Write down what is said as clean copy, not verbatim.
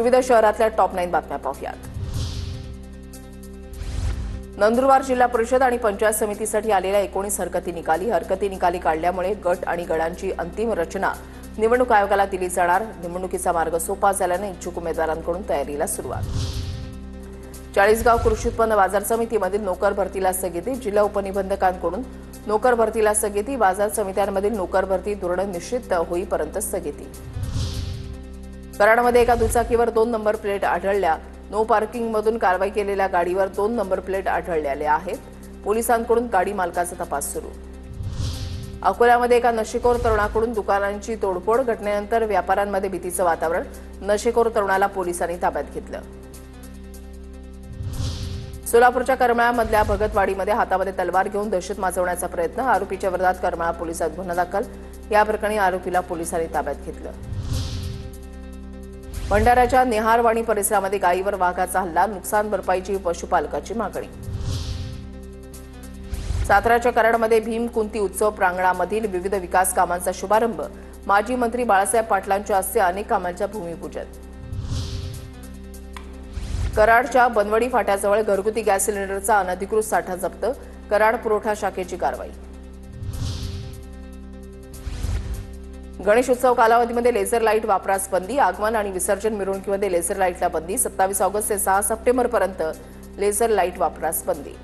विविध शहरातल्या टॉप 9 बातम्या पाहूयात। नंदुरबार जिल्हा परिषद आणि पंचायत समितीसाठी आलेल्या 19 हरकती निकाली काढल्यामुळे गट आणि गणांची अंतिम रचना निवडणूक आयोगाला दिली जाणार। निवडणुकीचा मार्ग सोपा झाल्याने इच्छुक उमेदवारांकडून तयारीला सुरुवात। चाळीसगाव कृषी उत्पन्न बाजार समितीमधील नोकर भरतीला स्थगिती। जिल्हा उपनिबंधकांकडून नोकर भरतीला स्थगिती। बाजार समित्यांमधील नोकर भरती धोरण निश्चित होईपर्यंत स्थगिती। कराडमध्ये एका दुचाकीवर 2 नंबर प्लेट आढळल्या। नो पार्किंगमधून कारवाई केलेल्या गाडीवर 2 नंबर प्लेट आढळलेल्या आहेत। पोलिसांकडून गाडी मालकाचा तपास सुरू। अकोल्यामध्ये एका नशेखोर तरुणाकडून दुकानांची तोडफोड। घटनेनंतर व्यापाऱ्यांमध्ये भीतीचं वातावरण। नशेखोर तरुणाला पोलिसांनी ताब्यात घेतलं। सोलापूरच्या करमाळ्यामधल्या भगतवाडीमध्ये हातामध्ये तलवार घेऊन दहशत माजवण्याचा प्रयत्न। आरोपीच्या विरोधात करमाळा पोलिसात गुन्हा दाखल। या प्रकरणी आरोपीला पोलिसांनी ताब्यात घेतलं। भंडाऱ्याच्या नेहारवाणी परिसरामध्ये गायीवर वाघाचा हल्ला। नुकसान भरपाईची पशुपालकाची मागणी। साताऱ्याच्या कराडमध्ये भीमकुंती उत्सव प्रांगणामधील विविध विकास कामांचा शुभारंभ। माजी मंत्री बाळासाहेब पाटलांच्या हस्ते अनेक कामांच्या भूमिपूजन। कराडच्या बनवडी फाट्याजवळ घरगुती गॅस सिलेंडरचा अनधिकृत साठा जप्त। कराड पुरवठा शाखेची कारवाई। गणेशोत्सव कालावधीमध्ये लेझर लाईट वापरास बंदी। आगमन आणि विसर्जन मिरवणुकीमध्ये लेझर लाईटला बंदी। 27 ऑगस्ट ते 6 सप्टेंबरपर्यंत लेझर लाईट वापरास बंदी।